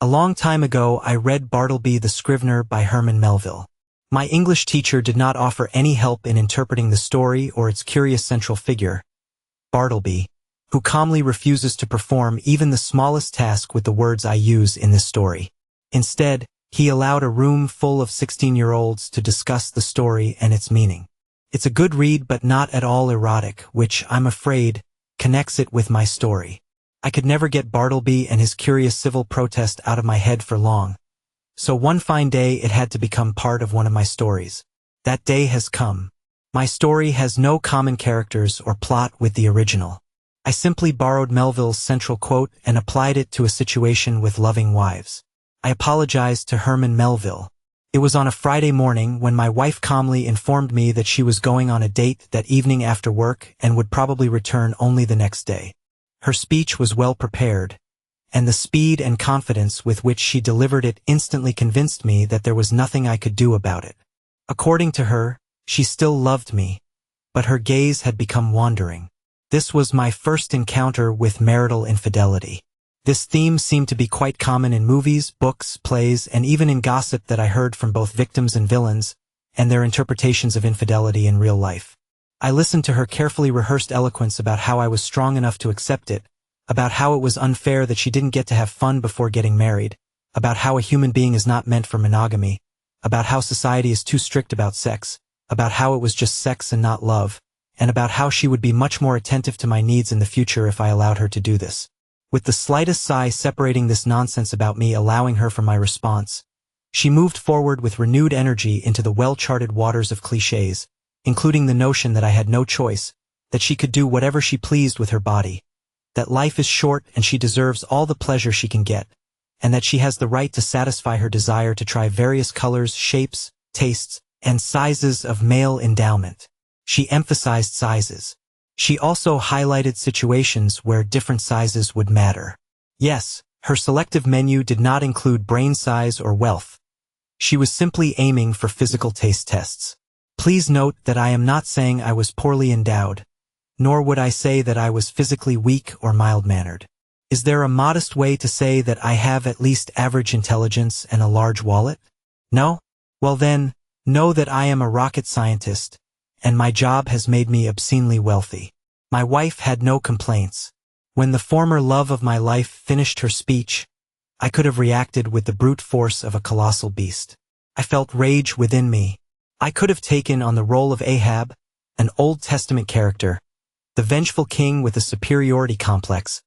A long time ago, I read Bartleby the Scrivener by Herman Melville. My English teacher did not offer any help in interpreting the story or its curious central figure, Bartleby, who calmly refuses to perform even the smallest task with the words I use in this story. Instead, he allowed a room full of 16-year-olds to discuss the story and its meaning. It's a good read but not at all erotic, which, I'm afraid, connects it with my story. I could never get Bartleby and his curious civil protest out of my head for long. So one fine day it had to become part of one of my stories. That day has come. My story has no common characters or plot with the original. I simply borrowed Melville's central quote and applied it to a situation with loving wives. I apologized to Herman Melville. It was on a Friday morning when my wife calmly informed me that she was going on a date that evening after work and would probably return only the next day. Her speech was well prepared, and the speed and confidence with which she delivered it instantly convinced me that there was nothing I could do about it. According to her, she still loved me, but her gaze had become wandering. This was my first encounter with marital infidelity. This theme seemed to be quite common in movies, books, plays, and even in gossip that I heard from both victims and villains, and their interpretations of infidelity in real life. I listened to her carefully rehearsed eloquence about how I was strong enough to accept it, about how it was unfair that she didn't get to have fun before getting married, about how a human being is not meant for monogamy, about how society is too strict about sex, about how it was just sex and not love, and about how she would be much more attentive to my needs in the future if I allowed her to do this. With the slightest sigh separating this nonsense about me allowing her from my response, she moved forward with renewed energy into the well-charted waters of clichés, including the notion that I had no choice, that she could do whatever she pleased with her body, that life is short and she deserves all the pleasure she can get, and that she has the right to satisfy her desire to try various colors, shapes, tastes, and sizes of male endowment. She emphasized sizes. She also highlighted situations where different sizes would matter. Yes, her selective menu did not include brain size or wealth. She was simply aiming for physical taste tests. Please note that I am not saying I was poorly endowed, nor would I say that I was physically weak or mild-mannered. Is there a modest way to say that I have at least average intelligence and a large wallet? No? Well then, know that I am a rocket scientist, and my job has made me obscenely wealthy. My wife had no complaints. When the former love of my life finished her speech, I could have reacted with the brute force of a colossal beast. I felt rage within me. I could have taken on the role of Ahab, an Old Testament character, the vengeful king with a superiority complex,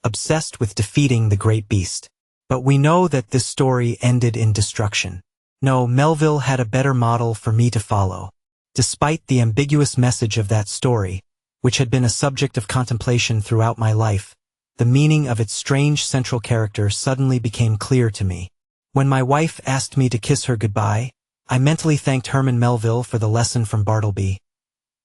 obsessed with defeating the great beast. But we know that this story ended in destruction. No, Melville had a better model for me to follow. Despite the ambiguous message of that story, which had been a subject of contemplation throughout my life, the meaning of its strange central character suddenly became clear to me. When my wife asked me to kiss her goodbye, I mentally thanked Herman Melville for the lesson from Bartleby.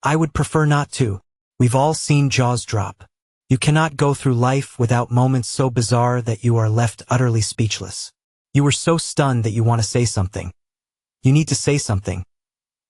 I would prefer not to. We've all seen jaws drop. You cannot go through life without moments so bizarre that you are left utterly speechless. You were so stunned that you want to say something. You need to say something.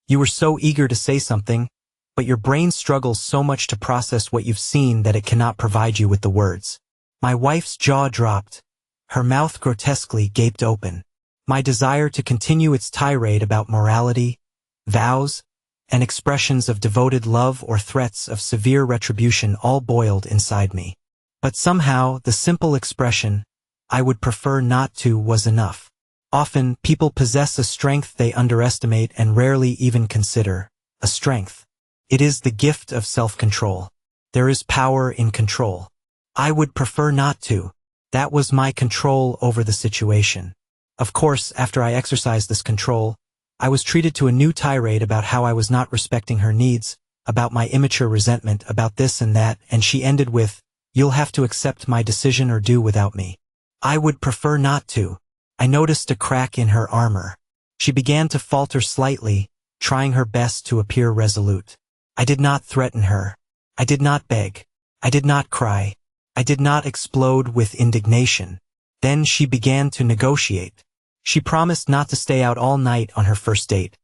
You were so eager to say something, but your brain struggles so much to process what you've seen that it cannot provide you with the words. My wife's jaw dropped. Her mouth grotesquely gaped open. My desire to continue its tirade about morality, vows, and expressions of devoted love or threats of severe retribution all boiled inside me. But somehow, the simple expression, "I would prefer not to," was enough. Often, people possess a strength they underestimate and rarely even consider a strength. It is the gift of self-control. There is power in control. I would prefer not to. That was my control over the situation. Of course, after I exercised this control, I was treated to a new tirade about how I was not respecting her needs, about my immature resentment, about this and that, and she ended with, "You'll have to accept my decision or do without me." I would prefer not to. I noticed a crack in her armor. She began to falter slightly, trying her best to appear resolute. I did not threaten her. I did not beg. I did not cry. I did not explode with indignation. Then she began to negotiate. She promised not to stay out all night on her first date.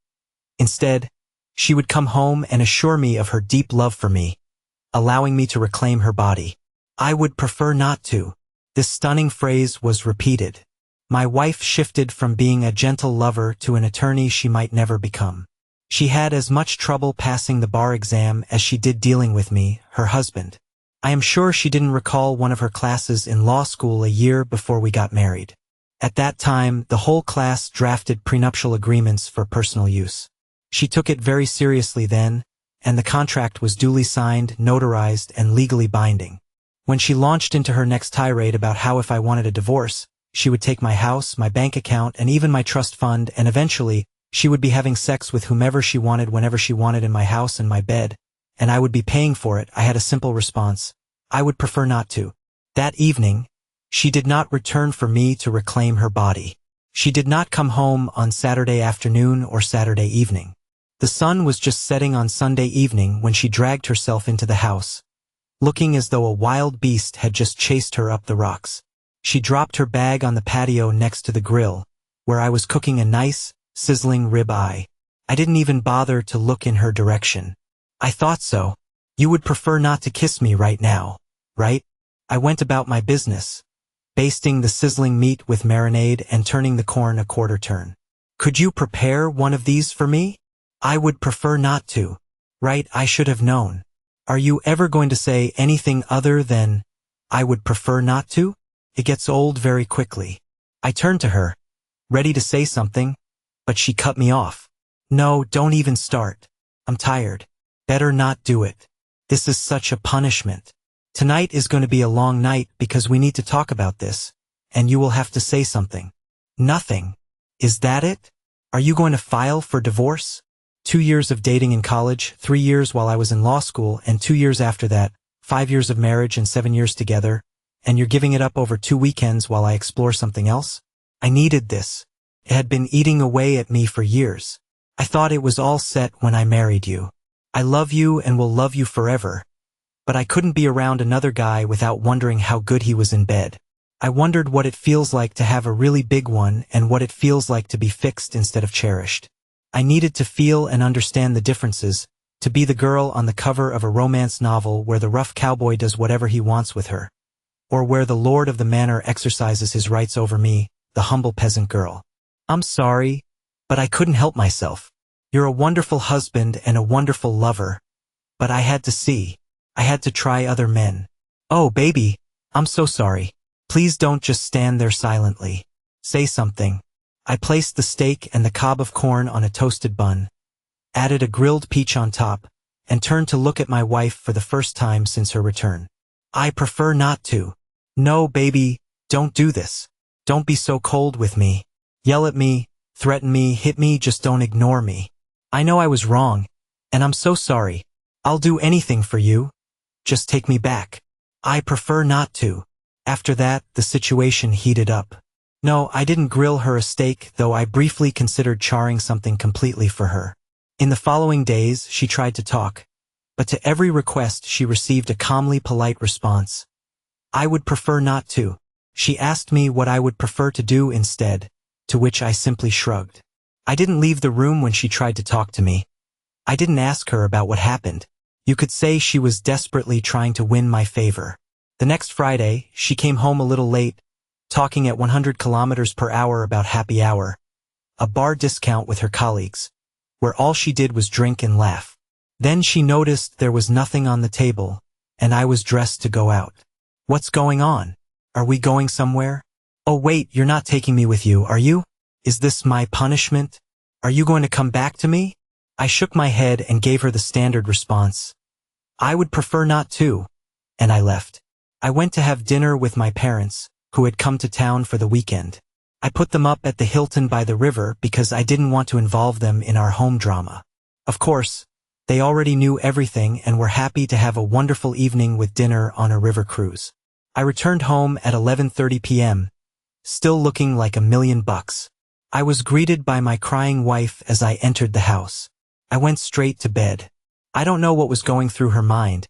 Instead, she would come home and assure me of her deep love for me, allowing me to reclaim her body. I would prefer not to. This stunning phrase was repeated. My wife shifted from being a gentle lover to an attorney she might never become. She had as much trouble passing the bar exam as she did dealing with me, her husband. I am sure she didn't recall one of her classes in law school a year before we got married. At that time, the whole class drafted prenuptial agreements for personal use. She took it very seriously then, and the contract was duly signed, notarized, and legally binding. When she launched into her next tirade about how if I wanted a divorce, she would take my house, my bank account, and even my trust fund, and eventually, she would be having sex with whomever she wanted whenever she wanted in my house and my bed, and I would be paying for it, I had a simple response: I would prefer not to. That evening, she did not return for me to reclaim her body. She did not come home on Saturday afternoon or Saturday evening. The sun was just setting on Sunday evening when she dragged herself into the house, looking as though a wild beast had just chased her up the rocks. She dropped her bag on the patio next to the grill, where I was cooking a nice, sizzling rib-eye. I didn't even bother to look in her direction. I thought so. You would prefer not to kiss me right now, right? I went about my business, basting the sizzling meat with marinade and turning the corn a quarter turn. Could you prepare one of these for me? I would prefer not to. Right, I should have known. Are you ever going to say anything other than, I would prefer not to? It gets old very quickly. I turned to her, ready to say something, but she cut me off. No, don't even start. I'm tired. Better not do it. This is such a punishment. Tonight is going to be a long night because we need to talk about this, and you will have to say something. Nothing. Is that it? Are you going to file for divorce? 2 years of dating in college, 3 years while I was in law school, and 2 years after that, 5 years of marriage and 7 years together, and you're giving it up over 2 weekends while I explore something else? I needed this. It had been eating away at me for years. I thought it was all set when I married you. I love you and will love you forever. But I couldn't be around another guy without wondering how good he was in bed. I wondered what it feels like to have a really big one and what it feels like to be fixed instead of cherished. I needed to feel and understand the differences, to be the girl on the cover of a romance novel where the rough cowboy does whatever he wants with her, or where the lord of the manor exercises his rights over me, the humble peasant girl. I'm sorry, but I couldn't help myself. You're a wonderful husband and a wonderful lover, but I had to see. I had to try other men. Oh, baby, I'm so sorry. Please don't just stand there silently. Say something. I placed the steak and the cob of corn on a toasted bun, added a grilled peach on top, and turned to look at my wife for the first time since her return. I prefer not to. No, baby, don't do this. Don't be so cold with me. Yell at me, threaten me, hit me, just don't ignore me. I know I was wrong, and I'm so sorry. I'll do anything for you. Just take me back. I prefer not to. After that, the situation heated up. No, I didn't grill her a steak, though I briefly considered charring something completely for her. In the following days, she tried to talk, but to every request she received a calmly polite response. I would prefer not to. She asked me what I would prefer to do instead, to which I simply shrugged. I didn't leave the room when she tried to talk to me. I didn't ask her about what happened. You could say she was desperately trying to win my favor. The next Friday, she came home a little late, talking at 100 kilometers per hour about happy hour, a bar discount with her colleagues, where all she did was drink and laugh. Then she noticed there was nothing on the table, and I was dressed to go out. What's going on? Are we going somewhere? Oh wait, you're not taking me with you, are you? Is this my punishment? Are you going to come back to me? I shook my head and gave her the standard response. I would prefer not to, and I left. I went to have dinner with my parents, who had come to town for the weekend. I put them up at the Hilton by the river because I didn't want to involve them in our home drama. Of course, they already knew everything and were happy to have a wonderful evening with dinner on a river cruise. I returned home at 11:30 p.m., still looking like $1,000,000. I was greeted by my crying wife as I entered the house. I went straight to bed. I don't know what was going through her mind,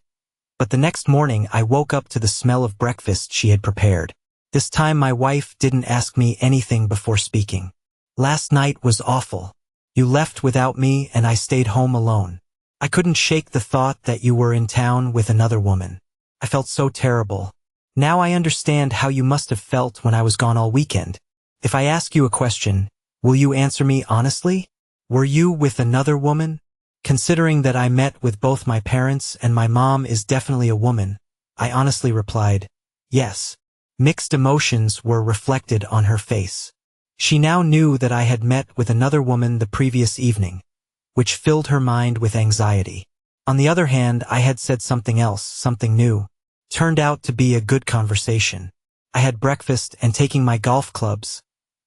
but the next morning I woke up to the smell of breakfast she had prepared. This time my wife didn't ask me anything before speaking. Last night was awful. You left without me and I stayed home alone. I couldn't shake the thought that you were in town with another woman. I felt so terrible. Now I understand how you must have felt when I was gone all weekend. If I ask you a question, will you answer me honestly? Were you with another woman? Considering that I met with both my parents and my mom is definitely a woman, I honestly replied, yes. Mixed emotions were reflected on her face. She now knew that I had met with another woman the previous evening, which filled her mind with anxiety. On the other hand, I had said something else, something new. Turned out to be a good conversation. I had breakfast and taking my golf clubs,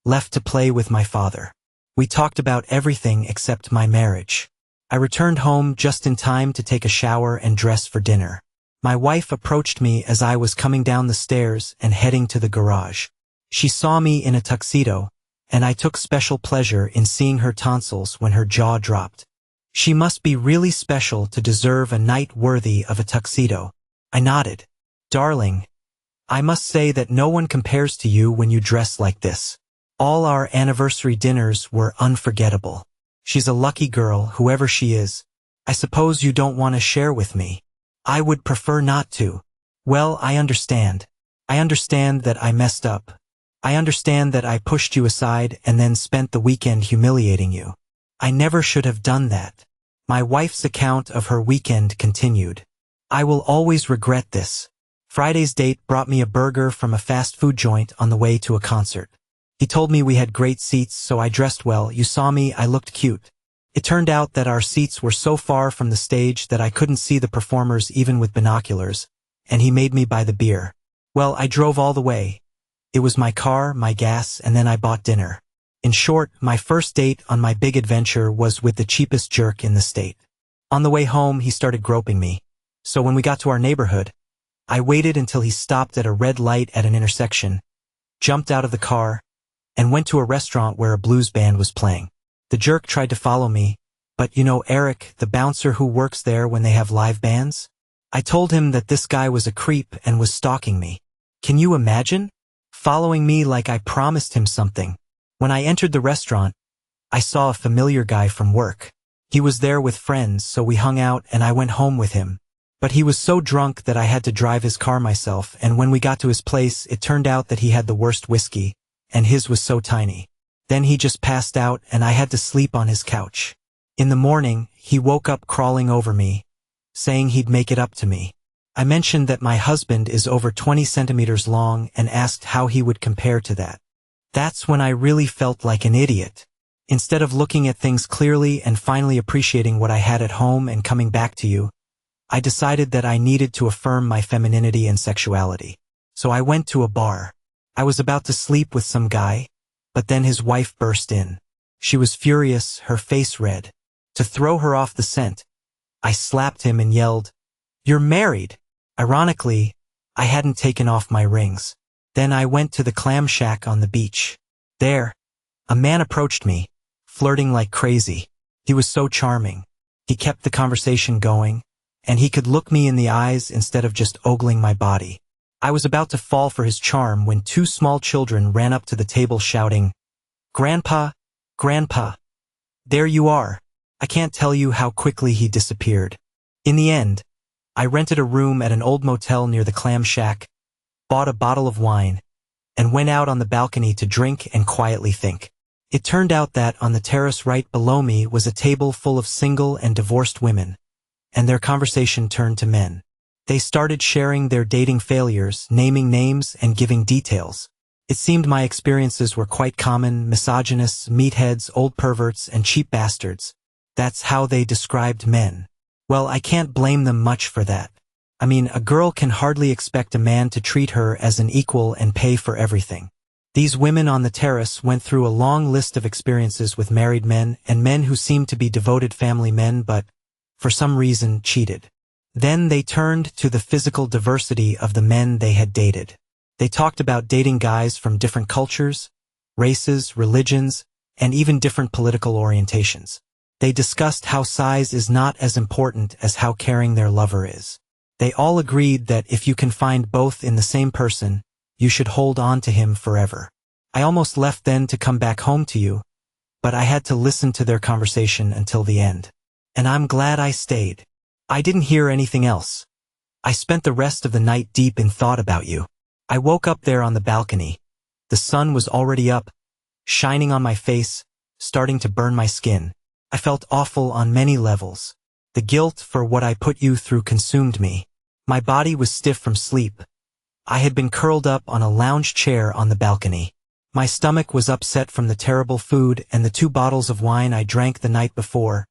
left to play with my father. We talked about everything except my marriage. I returned home just in time to take a shower and dress for dinner. My wife approached me as I was coming down the stairs and heading to the garage. She saw me in a tuxedo, and I took special pleasure in seeing her tonsils when her jaw dropped. She must be really special to deserve a night worthy of a tuxedo. I nodded. Darling, I must say that no one compares to you when you dress like this. All our anniversary dinners were unforgettable. She's a lucky girl, whoever she is. I suppose you don't want to share with me. I would prefer not to. Well, I understand. I understand that I messed up. I understand that I pushed you aside and then spent the weekend humiliating you. I never should have done that. My wife's account of her weekend continued. I will always regret this. Friday's date brought me a burger from a fast food joint on the way to a concert. He told me we had great seats, so I dressed well. You saw me, I looked cute. It turned out that our seats were so far from the stage that I couldn't see the performers even with binoculars, and he made me buy the beer. Well, I drove all the way. It was my car, my gas, and then I bought dinner. In short, my first date on my big adventure was with the cheapest jerk in the state. On the way home, he started groping me. So when we got to our neighborhood, I waited until he stopped at a red light at an intersection, jumped out of the car, and went to a restaurant where a blues band was playing. The jerk tried to follow me, but you know Eric, the bouncer who works there when they have live bands? I told him that this guy was a creep and was stalking me. Can you imagine? Following me like I promised him something. When I entered the restaurant, I saw a familiar guy from work. He was there with friends, so we hung out and I went home with him. But he was so drunk that I had to drive his car myself, and when we got to his place, it turned out that he had the worst whiskey, and his was so tiny. Then he just passed out and I had to sleep on his couch. In the morning, he woke up crawling over me, saying he'd make it up to me. I mentioned that my husband is over 20 centimeters long and asked how he would compare to that. That's when I really felt like an idiot. Instead of looking at things clearly and finally appreciating what I had at home and coming back to you, I decided that I needed to affirm my femininity and sexuality. So I went to a bar. I was about to sleep with some guy, but then his wife burst in. She was furious, her face red. To throw her off the scent, I slapped him and yelled, "You're married!" Ironically, I hadn't taken off my rings. Then I went to the clam shack on the beach. There, a man approached me, flirting like crazy. He was so charming. He kept the conversation going, and he could look me in the eyes instead of just ogling my body. I was about to fall for his charm when two small children ran up to the table shouting, "Grandpa, Grandpa, there you are." I can't tell you how quickly he disappeared. In the end, I rented a room at an old motel near the clam shack, bought a bottle of wine, and went out on the balcony to drink and quietly think. It turned out that on the terrace right below me was a table full of single and divorced women, and their conversation turned to men. They started sharing their dating failures, naming names, and giving details. It seemed my experiences were quite common: misogynists, meatheads, old perverts, and cheap bastards. That's how they described men. Well, I can't blame them much for that. I mean, a girl can hardly expect a man to treat her as an equal and pay for everything. These women on the terrace went through a long list of experiences with married men and men who seemed to be devoted family men but, for some reason, cheated. Then they turned to the physical diversity of the men they had dated. They talked about dating guys from different cultures, races, religions, and even different political orientations. They discussed how size is not as important as how caring their lover is. They all agreed that if you can find both in the same person, you should hold on to him forever. I almost left then to come back home to you, but I had to listen to their conversation until the end. And I'm glad I stayed. I didn't hear anything else. I spent the rest of the night deep in thought about you. I woke up there on the balcony. The sun was already up, shining on my face, starting to burn my skin. I felt awful on many levels. The guilt for what I put you through consumed me. My body was stiff from sleep. I had been curled up on a lounge chair on the balcony. My stomach was upset from the terrible food and the 2 bottles of wine I drank the night before,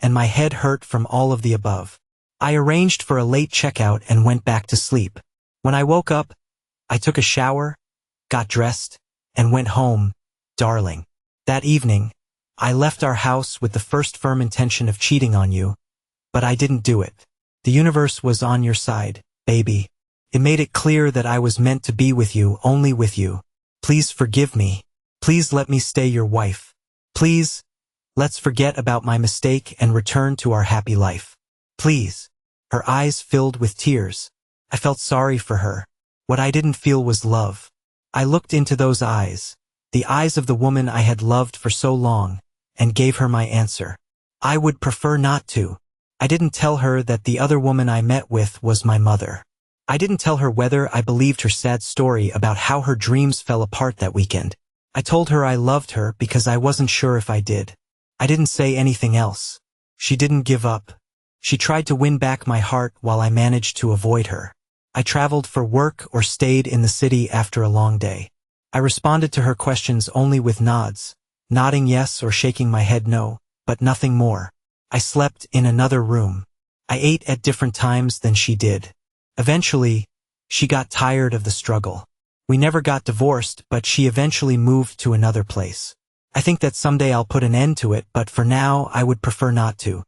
and my head hurt from all of the above. I arranged for a late checkout and went back to sleep. When I woke up, I took a shower, got dressed, and went home, darling. That evening, I left our house with the first firm intention of cheating on you, but I didn't do it. The universe was on your side, baby. It made it clear that I was meant to be with you, only with you. Please forgive me. Please let me stay your wife. Please, let's forget about my mistake and return to our happy life. Please. Her eyes filled with tears. I felt sorry for her. What I didn't feel was love. I looked into those eyes, the eyes of the woman I had loved for so long, and gave her my answer. I would prefer not to. I didn't tell her that the other woman I met with was my mother. I didn't tell her whether I believed her sad story about how her dreams fell apart that weekend. I told her I loved her because I wasn't sure if I did. I didn't say anything else. She didn't give up. She tried to win back my heart while I managed to avoid her. I traveled for work or stayed in the city after a long day. I responded to her questions only with nods, nodding yes or shaking my head no, but nothing more. I slept in another room. I ate at different times than she did. Eventually, she got tired of the struggle. We never got divorced, but she eventually moved to another place. I think that someday I'll put an end to it, but for now I would prefer not to.